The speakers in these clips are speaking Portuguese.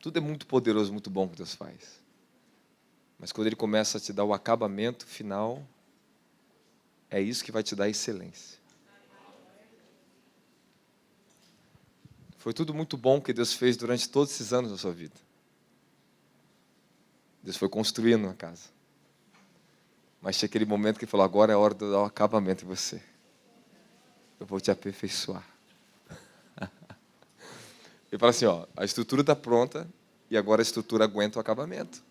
Tudo é muito poderoso, muito bom que Deus faz. Mas quando Ele começa a te dar o acabamento final, é isso que vai te dar excelência. Foi tudo muito bom que Deus fez durante todos esses anos da sua vida. Deus foi construindo a casa. Mas tinha aquele momento que Ele falou, agora é a hora de dar o acabamento em você. Eu vou te aperfeiçoar. Ele fala assim, ó, a estrutura está pronta e agora a estrutura aguenta o acabamento.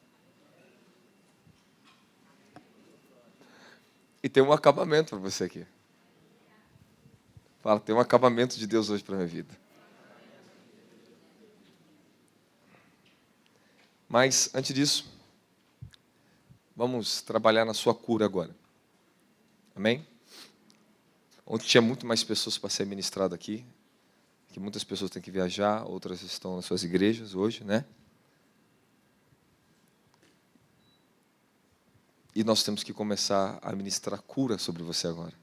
E tem um acabamento para você aqui. Fala, tem um acabamento de Deus hoje para a minha vida. Mas, antes disso, vamos trabalhar na sua cura agora. Amém? Ontem tinha muito mais pessoas para ser ministrado aqui. Que muitas pessoas têm que viajar, outras estão nas suas igrejas hoje, né? E nós temos que começar a ministrar cura sobre você agora.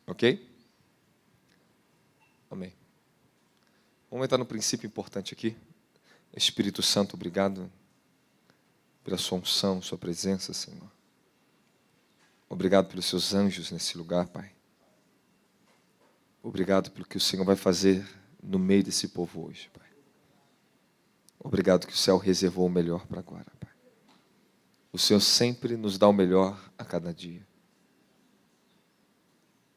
Ok? Amém. Vamos entrar no princípio importante aqui. Espírito Santo, obrigado pela sua unção, sua presença, Senhor. Obrigado pelos seus anjos nesse lugar, Pai. Obrigado pelo que o Senhor vai fazer no meio desse povo hoje, Pai. Obrigado que o céu reservou o melhor para agora, Pai. O Senhor sempre nos dá o melhor a cada dia.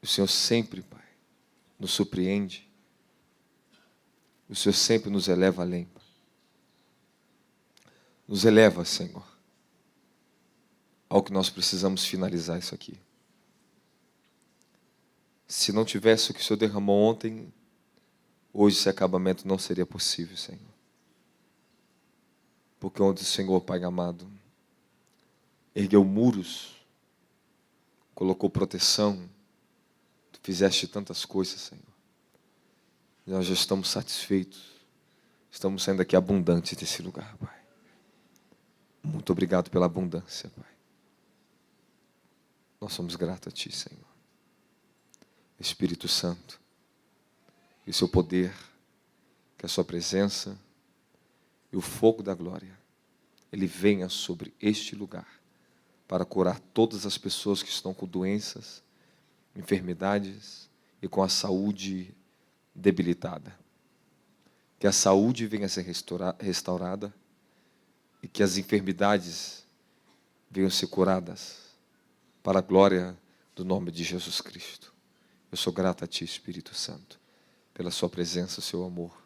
O Senhor sempre, Pai, nos surpreende. O Senhor sempre nos eleva além, Pai. Nos eleva, Senhor, ao que nós precisamos finalizar isso aqui. Se não tivesse o que o Senhor derramou ontem, hoje esse acabamento não seria possível, Senhor. Porque onde o Senhor, Pai amado, ergueu muros, colocou proteção, Tu fizeste tantas coisas, Senhor. E nós já estamos satisfeitos, estamos saindo aqui abundantes desse lugar, Pai. Muito obrigado pela abundância, Pai. Nós somos gratos a Ti, Senhor. Espírito Santo, que o Seu poder, que a Sua presença e o fogo da glória, Ele venha sobre este lugar para curar todas as pessoas que estão com doenças, enfermidades e com a saúde debilitada. Que a saúde venha a ser restaurada e que as enfermidades venham a ser curadas para a glória do nome de Jesus Cristo. Eu sou grato a Ti, Espírito Santo, pela Sua presença, Seu amor.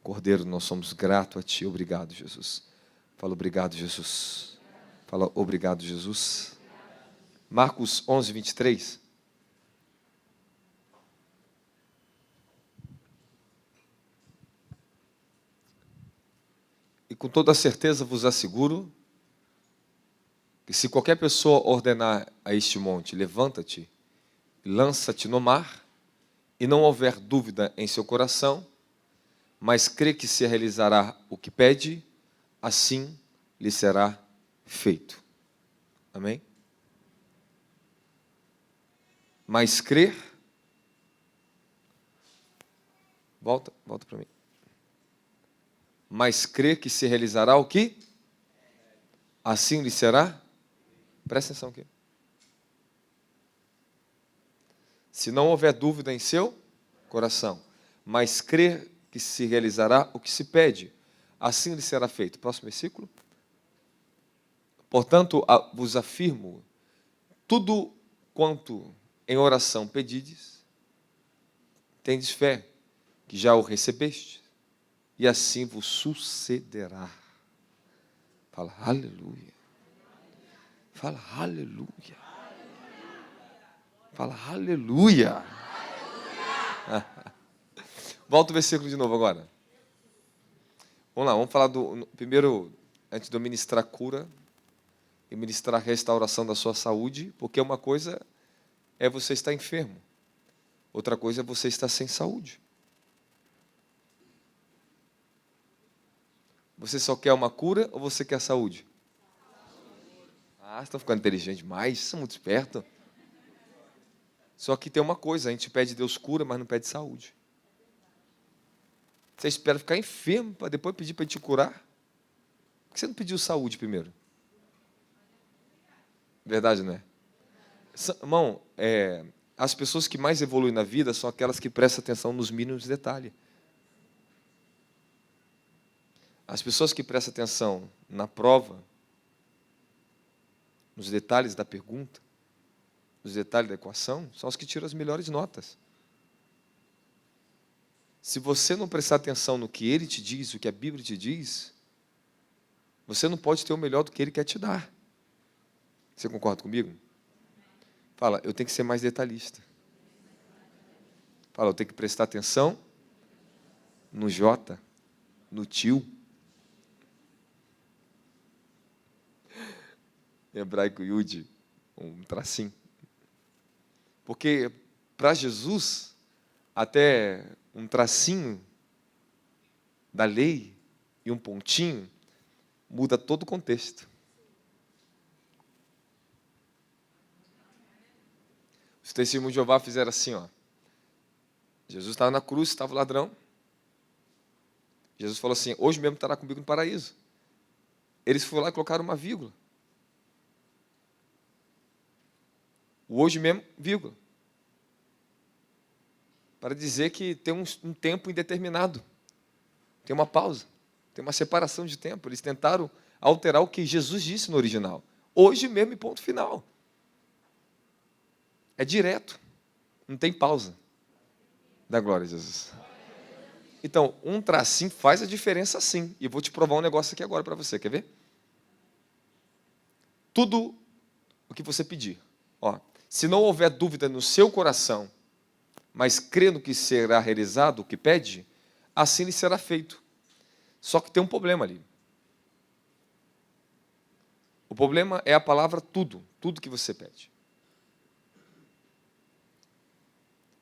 Cordeiro, nós somos gratos a Ti. Obrigado, Jesus. Fala, obrigado, Jesus. Fala, obrigado, Jesus. Marcos 11, 23. E com toda certeza vos asseguro que se qualquer pessoa ordenar a este monte, levanta-te, lança-te no mar, e não houver dúvida em seu coração, mas crê que se realizará o que pede, assim lhe será feito. Amém? Mas crer, volta para mim. Mas crê que se realizará o que? Assim lhe será? Presta atenção aqui. Se não houver dúvida em seu coração, mas crer que se realizará o que se pede, assim lhe será feito. Próximo versículo. Portanto, vos afirmo, tudo quanto em oração pedides, tendes fé, que já o recebeste, e assim vos sucederá. Fala, aleluia. Fala, aleluia. Fala, aleluia. Volta o versículo de novo agora. Vamos lá, vamos falar primeiro, antes de eu ministrar cura e ministrar restauração da sua saúde, porque uma coisa é você estar enfermo, outra coisa é você estar sem saúde. Você só quer uma cura ou você quer saúde? Ah, vocês estão ficando inteligentes demais, são muito espertos. Só que tem uma coisa, a gente pede Deus cura, mas não pede saúde. Você espera ficar enfermo para depois pedir para ele te curar? Por que você não pediu saúde primeiro? Verdade, não é? Irmão, as pessoas que mais evoluem na vida são aquelas que prestam atenção nos mínimos detalhes. As pessoas que prestam atenção na prova, nos detalhes da pergunta, nos detalhes da equação, são as que tiram as melhores notas. Se você não prestar atenção no que ele te diz, o que a Bíblia te diz, você não pode ter o melhor do que ele quer te dar. Você concorda comigo? Fala, eu tenho que ser mais detalhista. Fala, eu tenho que prestar atenção no J, no tio. Hebraico Yud, um tracinho. Porque para Jesus, até um tracinho da lei e um pontinho muda todo o contexto. Os testemunhos de Jeová fizeram assim, ó. Jesus estava na cruz, estava o ladrão. Jesus falou assim, hoje mesmo estará comigo no paraíso. Eles foram lá e colocaram uma vírgula. O hoje mesmo, vírgula. Para dizer que tem um tempo indeterminado. Tem uma pausa. Tem uma separação de tempo. Eles tentaram alterar o que Jesus disse no original. Hoje mesmo e ponto final. É direto. Não tem pausa. Dá glória a Jesus. Então, um tracinho faz a diferença sim. E vou te provar um negócio aqui agora para você. Quer ver? Tudo o que você pedir. Ó, se não houver dúvida no seu coração, mas crendo que será realizado o que pede, assim lhe será feito. Só que tem um problema ali. O problema é a palavra tudo. Tudo que você pede.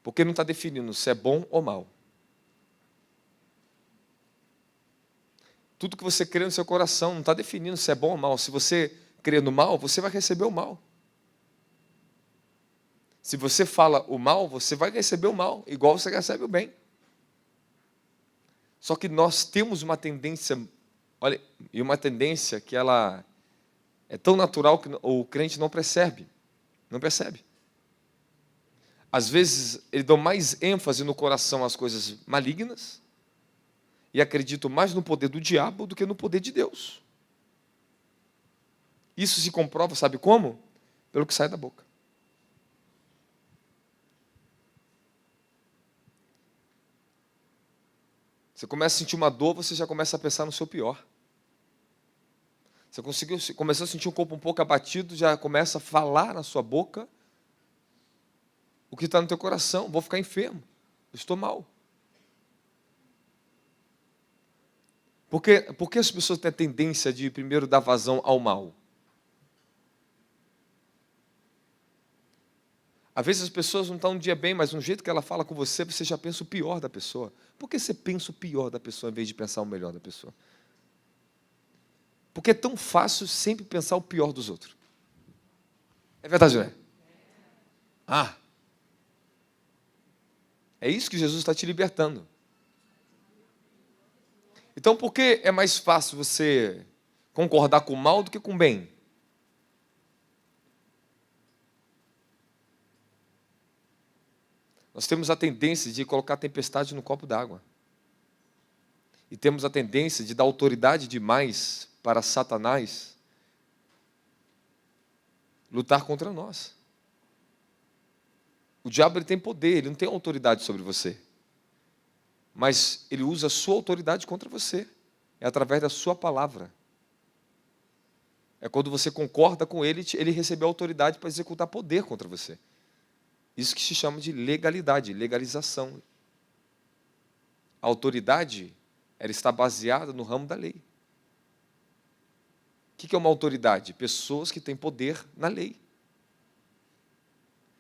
Porque não está definindo se é bom ou mal. Tudo que você crê no seu coração não está definindo se é bom ou mal. Se você crê no mal, você vai receber o mal. Se você fala o mal, você vai receber o mal, igual você recebe o bem. Só que nós temos uma tendência, olha, e uma tendência que ela é tão natural que o crente não percebe. Não percebe. Às vezes, eles dão mais ênfase no coração às coisas malignas e acreditam mais no poder do diabo do que no poder de Deus. Isso se comprova, sabe como? Pelo que sai da boca. Você começa a sentir uma dor, você já começa a pensar no seu pior. Você começou a sentir um corpo um pouco abatido, já começa a falar na sua boca o que está no teu coração. Vou ficar enfermo, estou mal. Por que as pessoas têm a tendência de primeiro dar vazão ao mal? Às vezes as pessoas não estão um dia bem, mas no jeito que ela fala com você, você já pensa o pior da pessoa. Por que você pensa o pior da pessoa em vez de pensar o melhor da pessoa? Porque é tão fácil sempre pensar o pior dos outros. É verdade, não é? Ah! É isso que Jesus está te libertando. Então, por que é mais fácil você concordar com o mal do que com o bem? Nós temos a tendência de colocar a tempestade no copo d'água. E temos a tendência de dar autoridade demais para Satanás lutar contra nós. O diabo ele tem poder, ele não tem autoridade sobre você. Mas ele usa a sua autoridade contra você. É através da sua palavra. É quando você concorda com ele, ele recebeu autoridade para executar poder contra você. Isso que se chama de legalidade, legalização. A autoridade, ela está baseada no ramo da lei. O que é uma autoridade? Pessoas que têm poder na lei.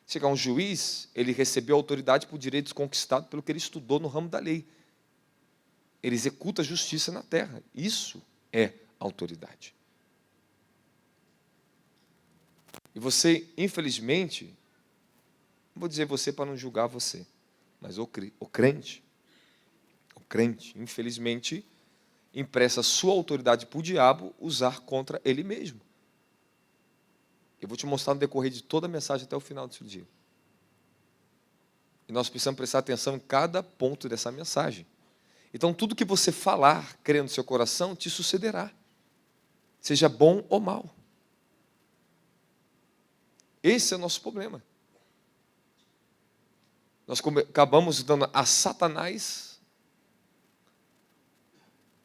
Chegar um juiz, ele recebeu autoridade por direitos conquistados pelo que ele estudou no ramo da lei. Ele executa a justiça na terra. Isso é autoridade. E você, infelizmente, não vou dizer você para não julgar você, mas o crente, O crente, infelizmente, empresta sua autoridade para o diabo usar contra ele mesmo. Eu vou te mostrar no decorrer de toda a mensagem até o final desse dia. E nós precisamos prestar atenção em cada ponto dessa mensagem. Então, tudo que você falar, crendo no seu coração, te sucederá. Seja bom ou mal. Esse é o nosso problema. Nós acabamos dando a Satanás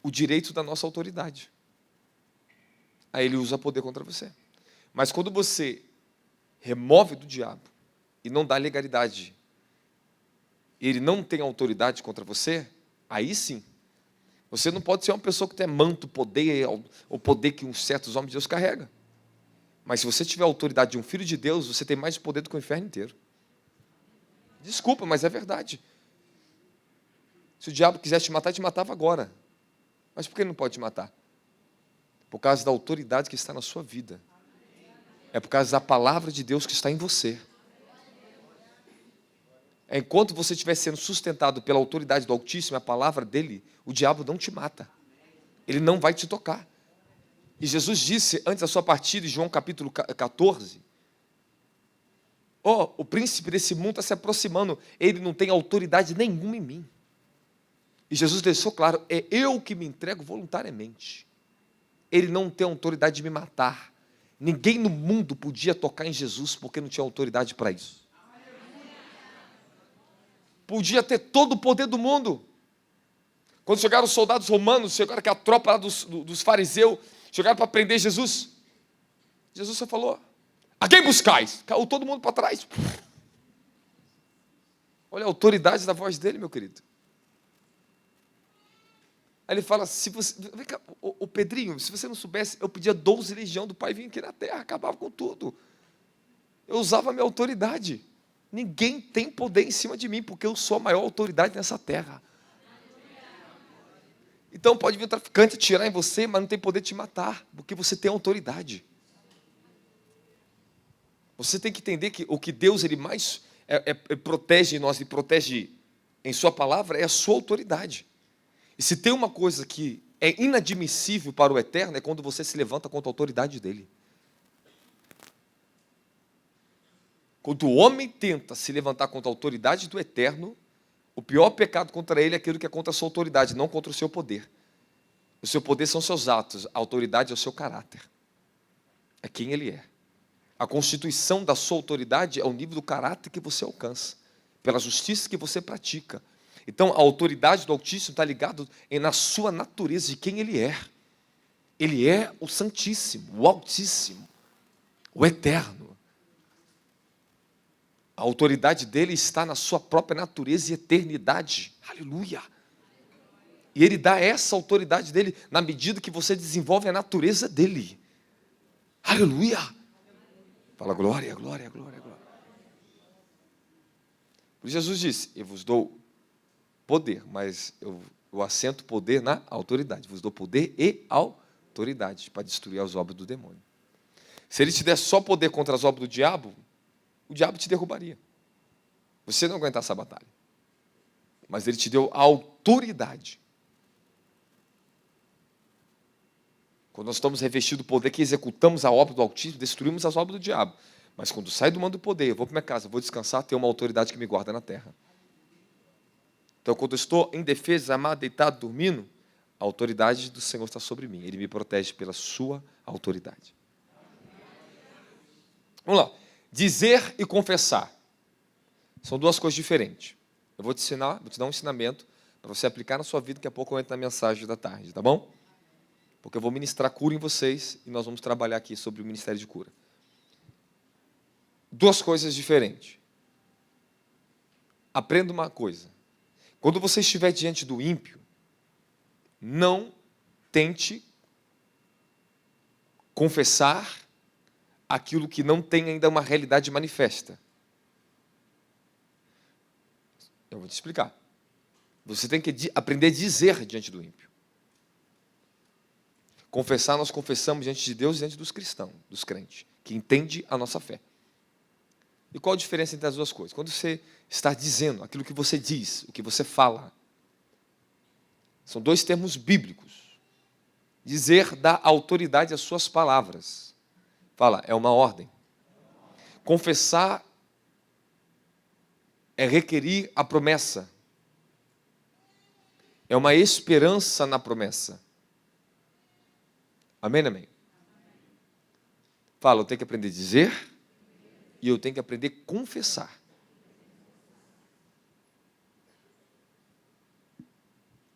o direito da nossa autoridade. Aí ele usa poder contra você. Mas quando você remove do diabo e não dá legalidade, ele não tem autoridade contra você, aí sim. Você não pode ser uma pessoa que tem manto, poder, o poder que uns certos homens de Deus carregam. Mas se você tiver a autoridade de um filho de Deus, você tem mais poder do que o inferno inteiro. Desculpa, mas é verdade. Se o diabo quisesse te matar, ele te matava agora. Mas por que ele não pode te matar? Por causa da autoridade que está na sua vida. É por causa da palavra de Deus que está em você. Enquanto você estiver sendo sustentado pela autoridade do Altíssimo, a palavra dele, o diabo não te mata. Ele não vai te tocar. E Jesus disse, antes da sua partida, em João capítulo 14, o príncipe desse mundo está se aproximando, ele não tem autoridade nenhuma em mim. E Jesus deixou claro, é eu que me entrego voluntariamente. Ele não tem autoridade de me matar. Ninguém no mundo podia tocar em Jesus, porque não tinha autoridade para isso. Podia ter todo o poder do mundo. Quando chegaram os soldados romanos, chegaram aquela tropa lá dos fariseus, chegaram para prender Jesus. Jesus só falou, a quem buscais? Caiu todo mundo para trás. Olha a autoridade da voz dele, meu querido. Aí ele fala, se você, vem cá, o Pedrinho, se você não soubesse, eu pedia 12 legiões do Pai vir aqui na terra, acabava com tudo. Eu usava a minha autoridade. Ninguém tem poder em cima de mim, porque eu sou a maior autoridade nessa terra. Então pode vir um traficante atirar em você, mas não tem poder de te matar, porque você tem autoridade. Você tem que entender que o que Deus ele mais protege em nós, e protege em sua palavra, é a sua autoridade. E se tem uma coisa que é inadmissível para o eterno, é quando você se levanta contra a autoridade dele. Quando o homem tenta se levantar contra a autoridade do eterno, o pior pecado contra ele é aquilo que é contra a sua autoridade, não contra o seu poder. O seu poder são seus atos, a autoridade é o seu caráter. É quem ele é. A constituição da sua autoridade é o nível do caráter que você alcança, pela justiça que você pratica. Então, a autoridade do Altíssimo está ligada na sua natureza, de quem ele é. Ele é o Santíssimo, o Altíssimo, o Eterno. A autoridade dele está na sua própria natureza e eternidade. Aleluia! E ele dá essa autoridade dele na medida que você desenvolve a natureza dele. Aleluia! Fala glória, glória, glória, glória. Por isso Jesus disse, eu vos dou poder, mas eu assento poder na autoridade. Vos dou poder e autoridade para destruir as obras do demônio. Se ele te der só poder contra as obras do diabo, o diabo te derrubaria. Você não aguentar essa batalha. Mas ele te deu a autoridade. Quando nós estamos revestidos do poder que executamos a obra do Altíssimo, destruímos as obras do diabo. Mas quando sai do mando do poder, eu vou para minha casa, vou descansar, tenho uma autoridade que me guarda na terra. Então, quando eu estou em defesa, amado, deitado, dormindo, a autoridade do Senhor está sobre mim. Ele me protege pela sua autoridade. Vamos lá. Dizer e confessar. São duas coisas diferentes. Eu vou te ensinar, vou te dar um ensinamento para você aplicar na sua vida, daqui a pouco eu entro na mensagem da tarde, tá bom? Porque eu vou ministrar cura em vocês e nós vamos trabalhar aqui sobre o ministério de cura. Duas coisas diferentes. Aprenda uma coisa. Quando você estiver diante do ímpio, não tente confessar aquilo que não tem ainda uma realidade manifesta. Eu vou te explicar. Você tem que aprender a dizer diante do ímpio. Confessar, nós confessamos diante de Deus e diante dos cristãos, dos crentes, que entendem a nossa fé. E qual a diferença entre as duas coisas? Quando você está dizendo aquilo que você diz, o que você fala, São dois termos bíblicos. Dizer dá autoridade às suas palavras. Fala, é uma ordem. Confessar é requerir a promessa. É uma esperança na promessa. Amém, amém? Fala, eu tenho que aprender a dizer e eu tenho que aprender a confessar.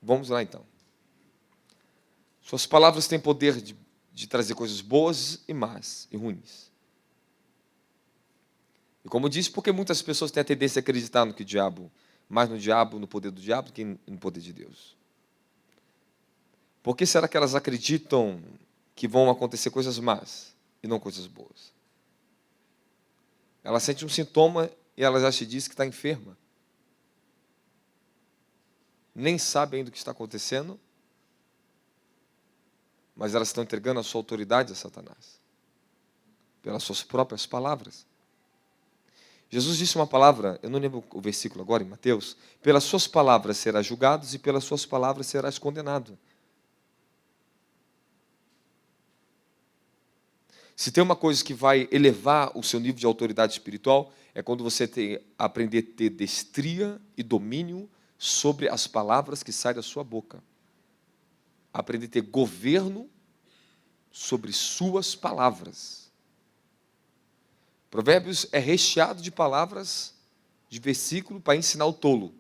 Vamos lá então. Suas palavras têm poder de trazer coisas boas e más e ruins. E como eu disse, porque muitas pessoas têm a tendência a acreditar no que o diabo, mais no diabo, no poder do diabo, do que no poder de Deus. Por que será que elas acreditam que vão acontecer coisas más e não coisas boas? Ela sente um sintoma e ela já se diz que está enferma. Nem sabe ainda o que está acontecendo, mas elas estão entregando a sua autoridade a Satanás, pelas suas próprias palavras. Jesus disse uma palavra, eu não lembro o versículo agora, em Mateus: pelas suas palavras serás julgado e pelas suas palavras serás condenado. Se tem uma coisa que vai elevar o seu nível de autoridade espiritual, é quando você aprender a ter destria e domínio sobre as palavras que saem da sua boca. Aprender a ter governo sobre suas palavras. Provérbios é recheado de palavras, de versículo para ensinar o tolo.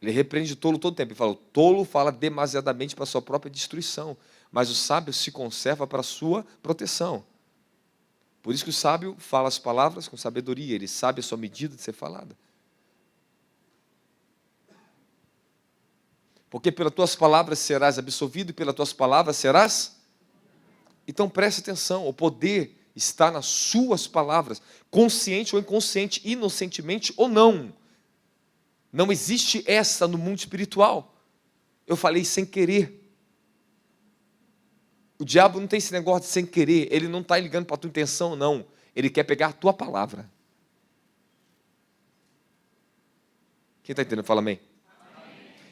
Ele repreende o tolo todo o tempo. Ele fala, o tolo fala demasiadamente para a sua própria destruição, mas o sábio se conserva para a sua proteção. Por isso que o sábio fala as palavras com sabedoria, ele sabe a sua medida de ser falada. Porque pelas tuas palavras serás absolvido e pelas tuas palavras serás... Então preste atenção, o poder está nas suas palavras, consciente ou inconsciente, inocentemente ou não. Não existe essa no mundo espiritual. Eu falei sem querer. O diabo não tem esse negócio de sem querer, ele não está ligando para a tua intenção, não. Ele quer pegar a tua palavra. Quem está entendendo? Fala amém.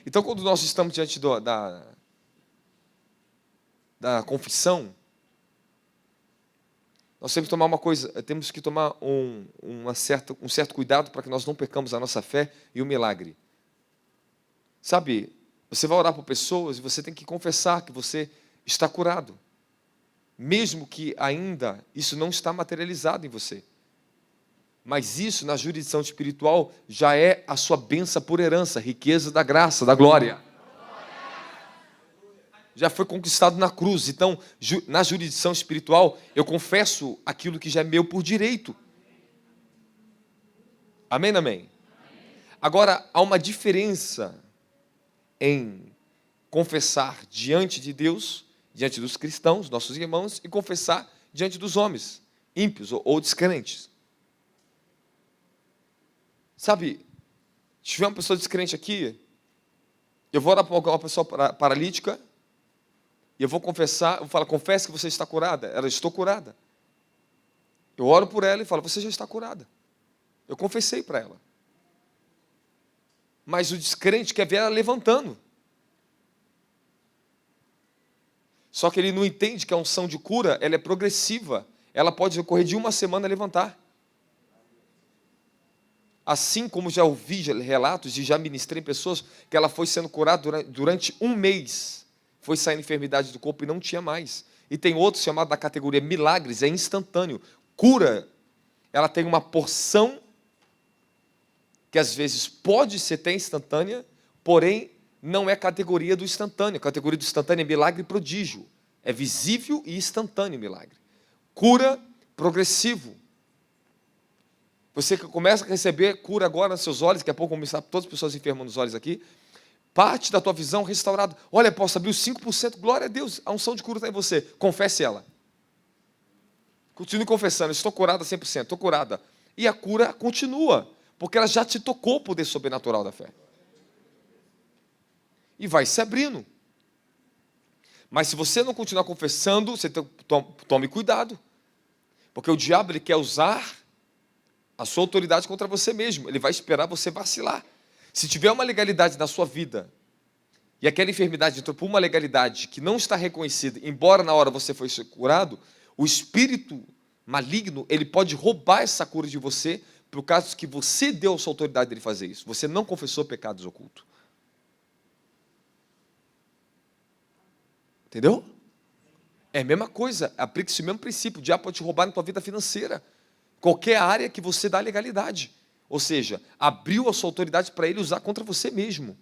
Então, quando nós estamos diante da confissão, nós temos que tomar temos que tomar um certo cuidado para que nós não percamos a nossa fé e o milagre. Sabe, você vai orar por pessoas e você tem que confessar que você está curado, mesmo que ainda isso não está materializado em você. Mas isso, na jurisdição espiritual, já é a sua bênção por herança, riqueza da graça, da glória. Já foi conquistado na cruz. Então, na jurisdição espiritual, eu confesso aquilo que já é meu por direito. Amém, amém? Agora, há uma diferença em confessar diante de Deus, diante dos cristãos, nossos irmãos, e confessar diante dos homens, ímpios ou descrentes. Sabe, se tiver uma pessoa descrente aqui, eu vou orar para uma pessoa paralítica, e eu vou confessar, eu vou falar, confesse que você está curada. Ela, estou curada. Eu oro por ela e falo, você já está curada. Eu confessei para ela. Mas o descrente quer ver ela levantando. Só que ele não entende que a unção de cura, ela é progressiva. Ela pode ocorrer de uma semana a levantar. Assim como já ouvi relatos e já ministrei em pessoas que ela foi sendo curada durante um mês. Foi saindo enfermidade do corpo e não tinha mais. E tem outro chamado da categoria milagres, é instantâneo. Cura, ela tem uma porção que às vezes pode ser até instantânea, porém não é categoria do instantâneo. A categoria do instantâneo é milagre e prodígio. É visível e instantâneo milagre. Cura progressivo. Você começa a receber cura agora nos seus olhos, daqui a pouco vamos começar todas as pessoas enfermas nos olhos aqui. Parte da tua visão restaurada. Olha, posso abrir os 5%, glória a Deus, a unção de cura está em você. Confesse ela. Continue confessando, estou curada 100%, estou curada. E a cura continua, porque ela já te tocou o poder sobrenatural da fé. E vai se abrindo. Mas se você não continuar confessando, você tome cuidado. Porque o diabo ele quer usar a sua autoridade contra você mesmo. Ele vai esperar você vacilar. Se tiver uma legalidade na sua vida, e aquela enfermidade entrou por uma legalidade que não está reconhecida, embora na hora você foi curado, o espírito maligno, ele pode roubar essa cura de você, por causa que você deu a sua autoridade dele fazer isso. Você não confessou pecados ocultos. Entendeu? É a mesma coisa, aplica esse mesmo princípio. O diabo pode te roubar na tua vida financeira. Qualquer área que você dá legalidade. Ou seja, abriu a sua autoridade para ele usar contra você mesmo.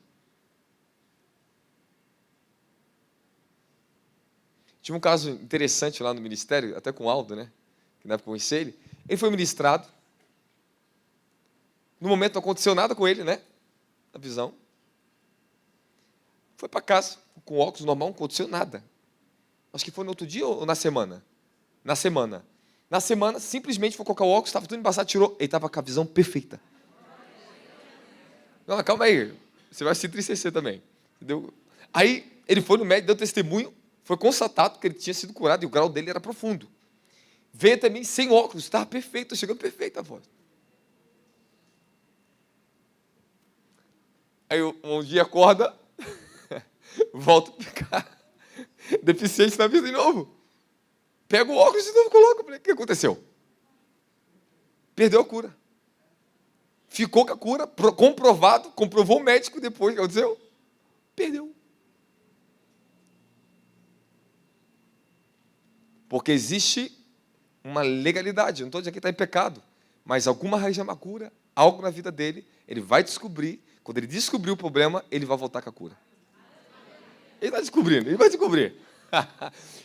Tive um caso interessante lá no ministério, até com o Aldo, né? Que na época eu conheci ele. Ele foi ministrado. No momento não aconteceu nada com ele, né? Na visão. Foi para casa, com óculos normal, não aconteceu nada. Acho que foi no outro dia ou na semana? Na semana. Na semana, simplesmente foi colocar o óculos, estava tudo embaçado, tirou. Ele estava com a visão perfeita. Não, calma aí. Você vai se entristecer também. Entendeu? Aí, ele foi no médico, deu testemunho, foi constatado que ele tinha sido curado e o grau dele era profundo. Veio também sem óculos, estava perfeito, chegando perfeito a voz. Aí, um dia acorda, volta a ficar deficiente na vida de novo. Pega o óculos e de novo coloca. O que aconteceu? Perdeu a cura. Ficou com a cura, comprovado, comprovou o médico depois. O que aconteceu? Perdeu. Porque existe uma legalidade. Eu não estou dizendo que está em pecado, mas alguma raiz de amargura, algo na vida dele, ele vai descobrir. Quando ele descobrir o problema, ele vai voltar com a cura. Ele vai descobrindo, ele vai descobrir.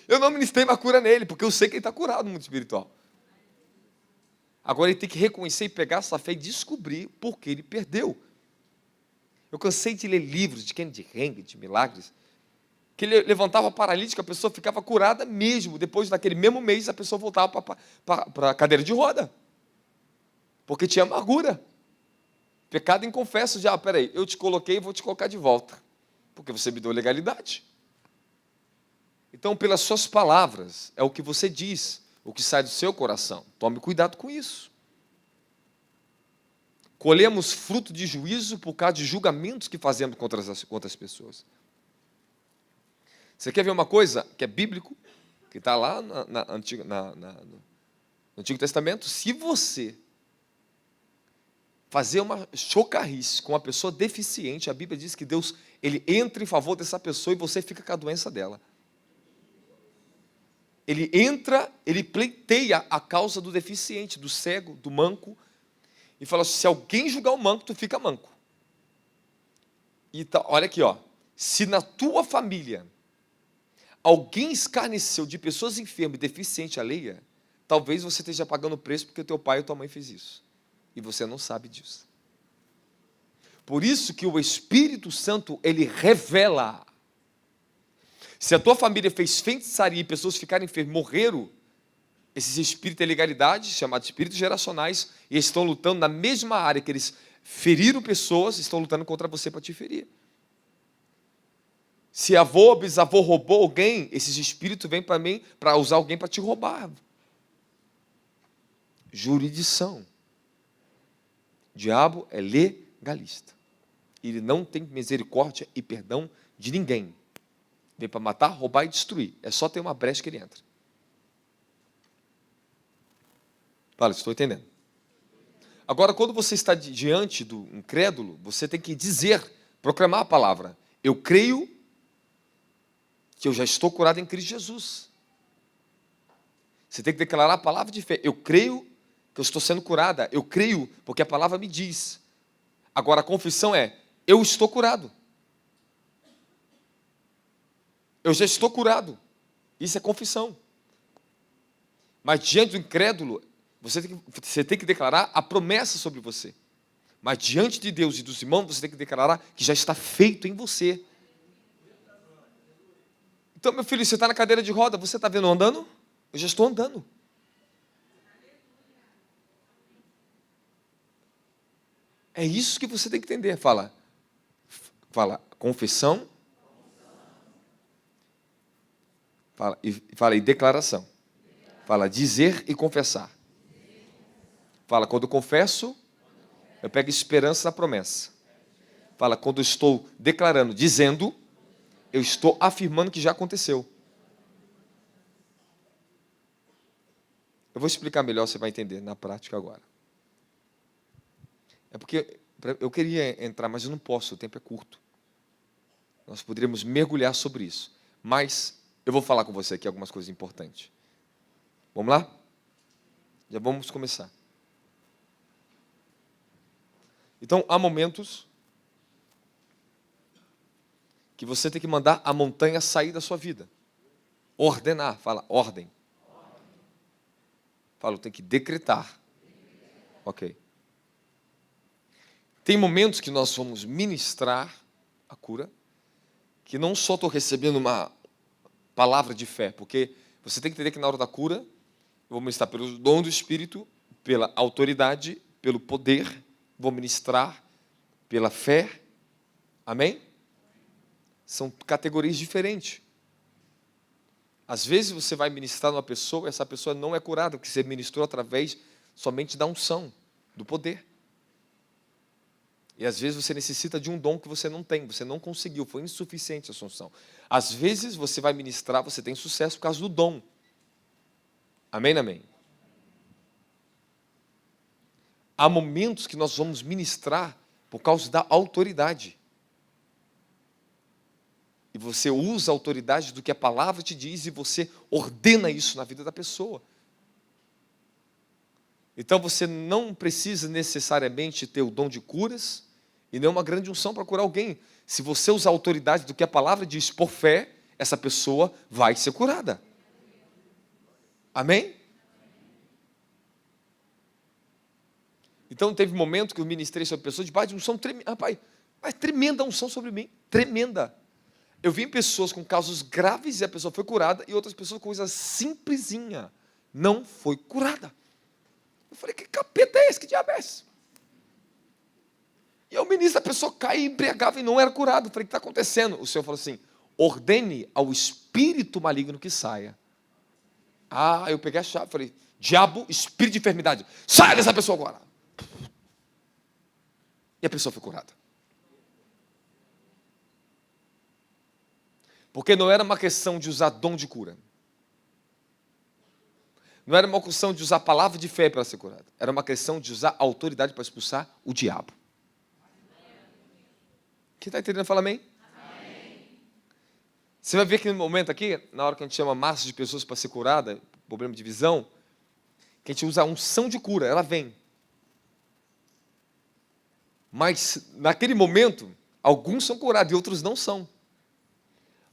Eu não ministrei uma cura nele, porque eu sei que ele está curado no mundo espiritual. Agora ele tem que reconhecer e pegar essa fé e descobrir por que ele perdeu. Eu cansei de ler livros de Kennedy Hagin, de milagres, que ele levantava paralítico, a pessoa ficava curada mesmo. Depois, naquele mesmo mês, a pessoa voltava para a cadeira de roda. Porque tinha amargura. Pecado inconfesso. Já, peraí, eu te coloquei e vou te colocar de volta. Porque você me deu legalidade. Então, pelas suas palavras, é o que você diz, o que sai do seu coração. Tome cuidado com isso. Colhemos fruto de juízo por causa de julgamentos que fazemos contra as pessoas. Você quer ver uma coisa que é bíblico, que está lá no Antigo Testamento? Se você fazer uma chocarrice com uma pessoa deficiente, a Bíblia diz que Deus ele entra em favor dessa pessoa e você fica com a doença dela. Ele entra, ele pleiteia a causa do deficiente, do cego, do manco, e fala assim, se alguém julgar o manco, tu fica manco. E tá, olha aqui, ó, se na tua família alguém escarneceu de pessoas enfermas e deficiente alheia, talvez você esteja pagando o preço porque o teu pai ou tua mãe fez isso. E você não sabe disso. Por isso que o Espírito Santo, ele revela. Se a tua família fez feitiçaria e pessoas ficaram enfermas, morreram, esses espíritos têm legalidade, chamados espíritos geracionais, e estão lutando na mesma área que eles feriram pessoas, estão lutando contra você para te ferir. Se avô ou bisavô roubou alguém, esses espíritos vêm para mim para usar alguém para te roubar. Jurisdição. O diabo é legalista. Ele não tem misericórdia e perdão de ninguém. Vem para matar, roubar e destruir. É só ter uma brecha que ele entra. Fala, estou entendendo. Agora, quando você está diante do incrédulo, você tem que dizer, proclamar a palavra. Eu creio que eu já estou curado em Cristo Jesus. Você tem que declarar a palavra de fé. Eu creio que eu estou sendo curada. Eu creio porque a palavra me diz. Agora, a confissão é, eu estou curado. Eu já estou curado. Isso é confissão. Mas diante do incrédulo, você tem que declarar a promessa sobre você. Mas diante de Deus e dos irmãos, você tem que declarar que já está feito em você. Então, meu filho, você está na cadeira de roda, você está vendo andando? Eu já estou andando. É isso que você tem que entender. Fala confissão. Fala e declaração. Fala dizer e confessar. Fala, quando eu confesso, eu pego esperança na promessa. Fala, quando eu estou declarando, dizendo, Eu estou afirmando que já aconteceu. Eu vou explicar melhor, você vai entender na prática agora. É porque eu queria entrar, mas eu não posso, o tempo é curto. Nós poderíamos mergulhar sobre isso. Mas eu vou falar com você aqui algumas coisas importantes. Vamos lá? Já vamos começar. Então, há momentos que você tem que mandar a montanha sair da sua vida. Ordenar, fala, ordem. Fala, tem que decretar. Ok. Tem momentos que nós vamos ministrar a cura, que não só estou recebendo uma palavra de fé, porque você tem que entender que na hora da cura, eu vou ministrar pelo dom do Espírito, pela autoridade, pelo poder, vou ministrar pela fé. Amém? São categorias diferentes. Às vezes você vai ministrar numa pessoa, essa pessoa não é curada, porque você ministrou através somente da unção, do poder. E às vezes você necessita de um dom que você não tem, você não conseguiu, foi insuficiente a sua unção. Às vezes você vai ministrar, você tem sucesso por causa do dom. Amém, amém? Há momentos que nós vamos ministrar por causa da autoridade. E você usa a autoridade do que a palavra te diz e você ordena isso na vida da pessoa. Então você não precisa necessariamente ter o dom de curas e nem uma grande unção para curar alguém. Se você usar a autoridade do que a palavra diz por fé, essa pessoa vai ser curada. Amém? Então teve um momento que eu ministrei sobre a pessoa debaixo de unção tremenda. Rapaz, mas tremenda unção sobre mim, tremenda. Eu vi pessoas com casos graves e a pessoa foi curada, e outras pessoas com coisa simplesinha não foi curada. Eu falei, que capeta é esse? Que diabo é esse? E o ministro, a pessoa cai e embriagava e não era curado. Eu falei, o que está acontecendo? O Senhor falou assim, ordene ao espírito maligno que saia. Ah, eu peguei a chave, falei, diabo, espírito de enfermidade, sai dessa pessoa agora. E a pessoa foi curada. Porque não era uma questão de usar dom de cura. Não era uma questão de usar a palavra de fé para ser curada. Era uma questão de usar a autoridade para expulsar o diabo. Quem está entendendo, fala amém? Amém. Você vai ver que no momento aqui, na hora que a gente chama massa de pessoas para ser curada, problema de visão, que a gente usa a unção de cura, ela vem. Mas, naquele momento, alguns são curados e outros não são.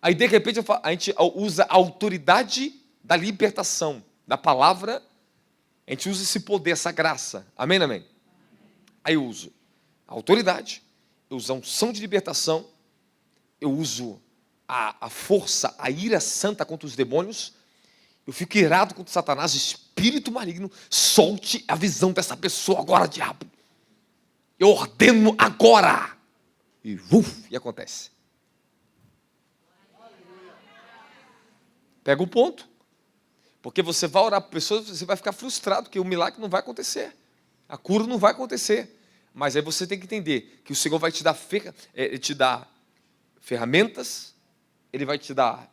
Aí, de repente, a gente usa a autoridade da libertação, da palavra, a gente usa esse poder, essa graça. Amém, amém? Aí eu uso a autoridade, eu uso a unção de libertação, eu uso a força, a ira santa contra os demônios, eu fico irado contra Satanás, espírito maligno, solte a visão dessa pessoa agora, diabo. Eu ordeno agora. E acontece. Pega o ponto. Porque você vai orar para pessoas, você vai ficar frustrado, porque o milagre não vai acontecer. A cura não vai acontecer. Mas aí você tem que entender que o Senhor vai te dar, ferramentas, Ele vai te dar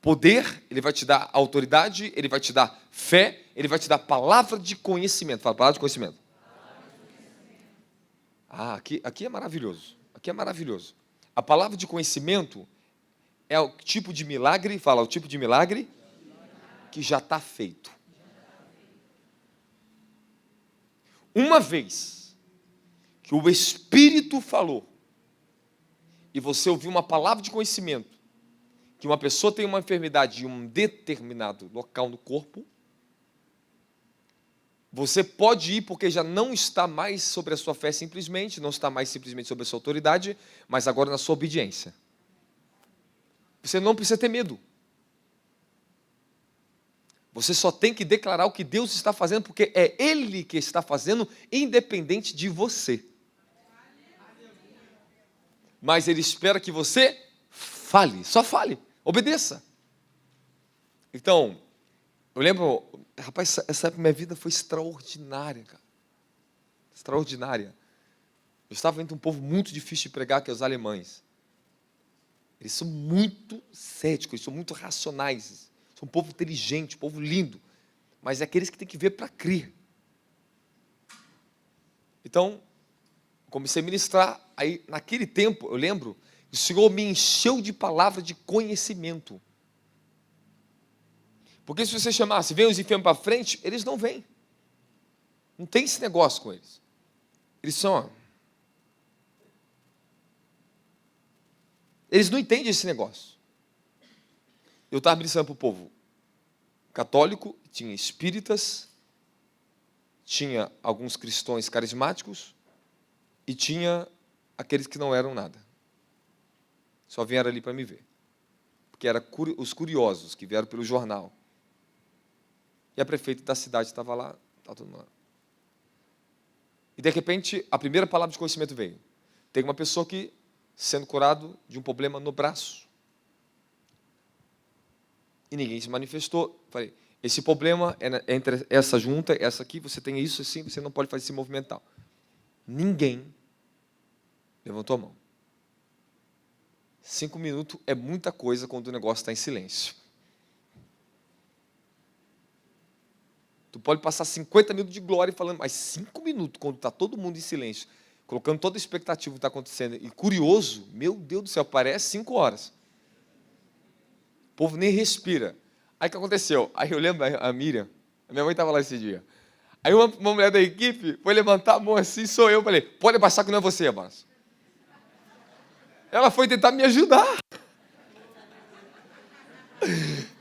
poder, Ele vai te dar autoridade, Ele vai te dar fé, Ele vai te dar palavra de conhecimento. Fala, palavra de conhecimento. Ah, aqui é maravilhoso. Aqui é maravilhoso. A palavra de conhecimento é o tipo de milagre, fala, o tipo de milagre que já está feito. Uma vez que o Espírito falou, e você ouviu uma palavra de conhecimento, que uma pessoa tem uma enfermidade em um determinado local no corpo, você pode ir porque já não está mais sobre a sua fé simplesmente, não está mais simplesmente sobre a sua autoridade, mas agora na sua obediência. Você não precisa ter medo. Você só tem que declarar o que Deus está fazendo, porque é Ele que está fazendo, independente de você. Mas Ele espera que você fale, só fale, obedeça. Então, eu lembro, rapaz, essa época da minha vida foi extraordinária, cara. Extraordinária. Eu estava entre um povo muito difícil de pregar, que é os alemães. Eles são muito céticos, eles são muito racionais. São um povo inteligente, um povo lindo. Mas é aqueles que têm que ver para crer. Então, comecei a ministrar. Aí, naquele tempo, eu lembro, o Senhor me encheu de palavra de conhecimento. Porque se você chamasse, vem os enfermos para frente, eles não vêm. Não tem esse negócio com eles. Eles são... Ó, eles não entendem esse negócio. Eu estava ministrando para o povo católico, tinha espíritas, tinha alguns cristãos carismáticos e tinha aqueles que não eram nada. Só vieram ali para me ver. Porque eram os curiosos que vieram pelo jornal. E a prefeita da cidade estava lá, estava todo mundo lá. E de repente, a primeira palavra de conhecimento veio. Tem uma pessoa aqui sendo curado de um problema no braço. E ninguém se manifestou. Falei, esse problema é entre essa junta, essa aqui, você tem isso assim, você não pode fazer esse movimental. Ninguém levantou a mão. 5 minutos é muita coisa quando o negócio está em silêncio. Tu pode passar 50 minutos de glória falando, mas 5 minutos, quando está todo mundo em silêncio, colocando toda a expectativa que está acontecendo, e curioso, meu Deus do céu, parece 5 horas. O povo nem respira. Aí o que aconteceu? Aí eu lembro a Miriam, a minha mãe estava lá esse dia. Aí uma mulher da equipe foi levantar a mão assim, sou eu. Falei, pode abaixar que não é você, abraço. Ela foi tentar me ajudar.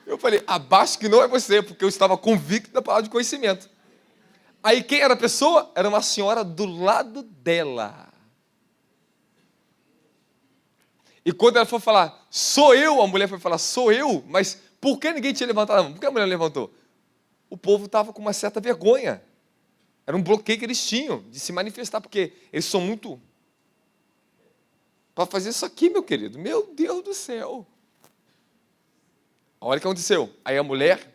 Eu falei, abaixa que não é você, porque eu estava convicto da palavra de conhecimento. Aí quem era a pessoa? Era uma senhora do lado dela. E quando ela foi falar, sou eu, a mulher foi falar, sou eu, mas por que ninguém tinha levantado a mão? Por que a mulher levantou? O povo estava com uma certa vergonha. Era um bloqueio que eles tinham de se manifestar, porque eles são muito... Para fazer isso aqui, meu querido, meu Deus do céu. Olha o que aconteceu. Aí a mulher,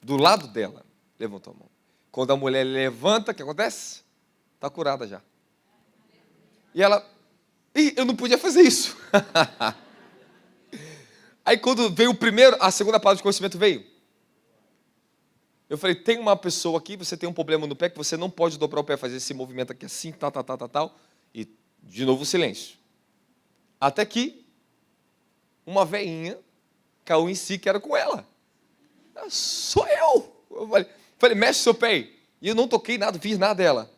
do lado dela, levantou a mão. Quando a mulher levanta, o que acontece? Está curada já. E ela, eu não podia fazer isso. Aí quando veio a segunda palavra de conhecimento veio. Eu falei, tem uma pessoa aqui, você tem um problema no pé, que você não pode dobrar o pé, fazer esse movimento aqui assim, tal. E de novo silêncio. Até que uma veinha caiu em si, que era com ela. Sou eu. Eu falei, mexe seu pé aí. E eu não toquei nada, fiz nada dela.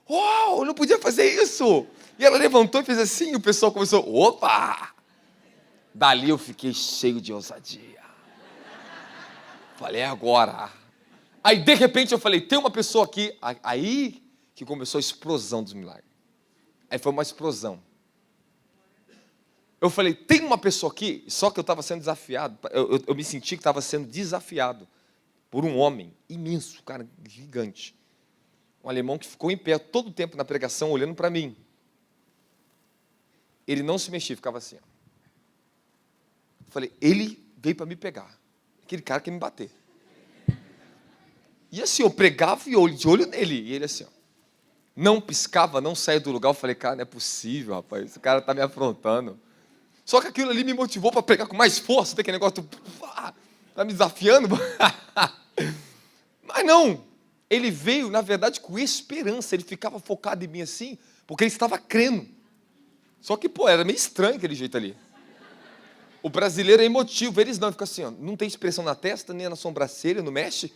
Uau, eu não podia fazer isso. E ela levantou e fez assim, e o pessoal começou, opa! Dali eu fiquei cheio de ousadia. Falei, é agora. Aí, de repente, eu falei, tem uma pessoa aqui. Aí que começou a explosão dos milagres. Aí foi uma explosão. Eu falei, tem uma pessoa aqui, só que eu estava sendo desafiado, eu me senti que estava sendo desafiado por um homem imenso, cara, gigante. Um alemão que ficou em pé todo o tempo na pregação, olhando para mim. Ele não se mexia, ficava assim. Eu falei, ele veio para me pegar. Aquele cara que ia me bater. E assim, eu pregava e olho de olho nele. E ele assim, ó, não piscava, não saía do lugar. Eu falei, cara, não é possível, rapaz, esse cara está me afrontando. Só que aquilo ali me motivou para pregar com mais força, tem aquele negócio, está me desafiando. Mas não, ele veio, na verdade, com esperança, ele ficava focado em mim assim, porque ele estava crendo. Só que, era meio estranho aquele jeito ali. O brasileiro é emotivo, eles não, ficam assim, ó, não tem expressão na testa, nem na sobrancelha, não mexe.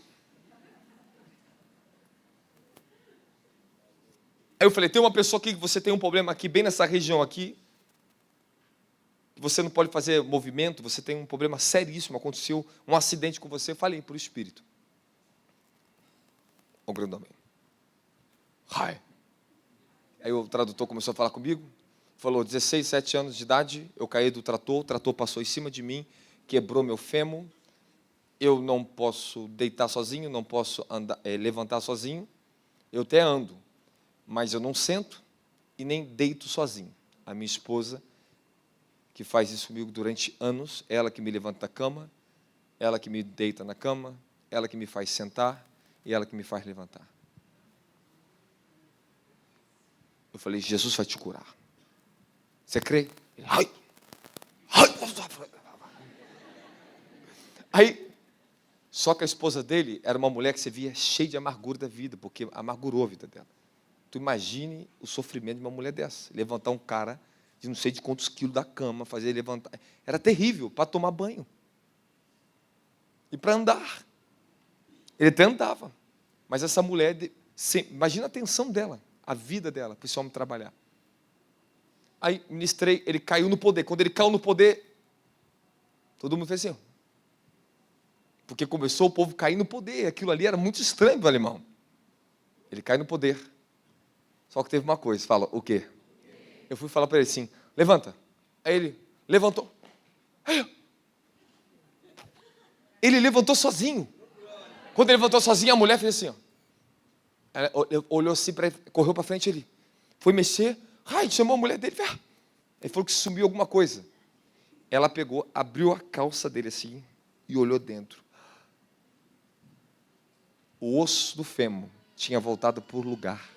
Aí eu falei, tem uma pessoa aqui que você tem um problema aqui, bem nessa região aqui, você não pode fazer movimento, você tem um problema seríssimo, aconteceu um acidente com você. Eu falei para o Espírito. O grande amém. Aí o tradutor começou a falar comigo, falou, 16, 7 anos de idade, eu caí do trator, o trator passou em cima de mim, quebrou meu fêmur, eu não posso deitar sozinho, não posso levantar sozinho, eu até ando, mas eu não sento e nem deito sozinho. A minha esposa, que faz isso comigo durante anos, ela que me levanta da cama, ela que me deita na cama, ela que me faz sentar e ela que me faz levantar. Eu falei, Jesus vai te curar. Você crê? Ele, ai! Aí, só que a esposa dele era uma mulher que você via cheia de amargura da vida, porque amargurou a vida dela. Tu imagine o sofrimento de uma mulher dessa. Levantar um cara de não sei de quantos quilos da cama, fazer ele levantar. Era terrível para tomar banho. E para andar. Ele até andava. Mas essa mulher, imagina a tensão dela, a vida dela, para esse homem trabalhar. Aí, ministrei, ele caiu no poder. Quando ele caiu no poder, todo mundo fez assim. Porque começou o povo a cair no poder. Aquilo ali era muito estranho para o alemão. Ele caiu no poder. Só que teve uma coisa. Fala, o quê? Eu fui falar para ele assim, levanta. Aí ele levantou. Aí, ele levantou sozinho. Quando ele levantou sozinho, a mulher fez assim, ó. Ela olhou assim, correu para frente, ele foi mexer. Ai, chamou a mulher dele. Ele falou que sumiu alguma coisa. Ela pegou, abriu a calça dele assim e olhou dentro. O osso do fêmur tinha voltado para o lugar.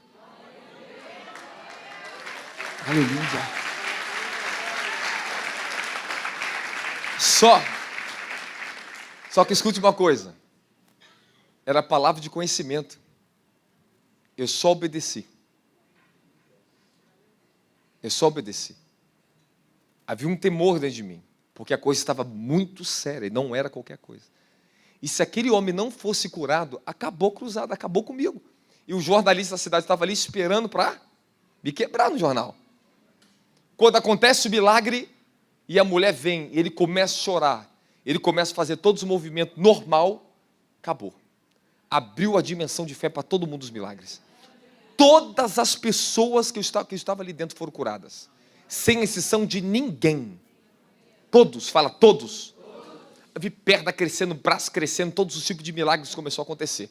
Aleluia. Só que escute uma coisa. Era a palavra de conhecimento. Eu só obedeci. Eu só obedeci. Havia um temor dentro de mim, porque a coisa estava muito séria e não era qualquer coisa. E se aquele homem não fosse curado, acabou cruzado, acabou comigo. E o jornalista da cidade estava ali esperando para me quebrar no jornal. Quando acontece o milagre e a mulher vem, ele começa a chorar, ele começa a fazer todos os movimentos normal, acabou. Abriu a dimensão de fé para todo mundo dos milagres. Todas as pessoas que estavam ali dentro foram curadas, sem exceção de ninguém. Todos, fala todos. Eu vi perna crescendo, braço crescendo, todos os tipos de milagres começaram a acontecer.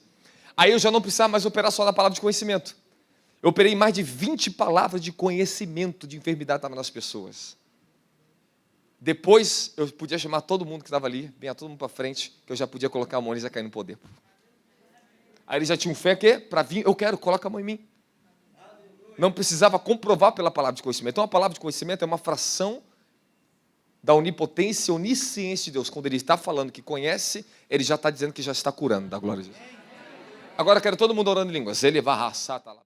Aí eu já não precisava mais operar só na palavra de conhecimento. Eu operei mais de 20 palavras de conhecimento de enfermidade nas pessoas. Depois, eu podia chamar todo mundo que estava ali, vinha todo mundo para frente, que eu já podia colocar a mão e já cair no poder. Aí eles já tinham fé que, para vir, eu quero, coloca a mão em mim. Não precisava comprovar pela palavra de conhecimento. Então, a palavra de conhecimento é uma fração da onipotência e onisciência de Deus. Quando ele está falando que conhece, ele já está dizendo que já está curando, da glória de Deus. Agora, quero todo mundo orando em línguas. Ele vai arrasar, tá lá.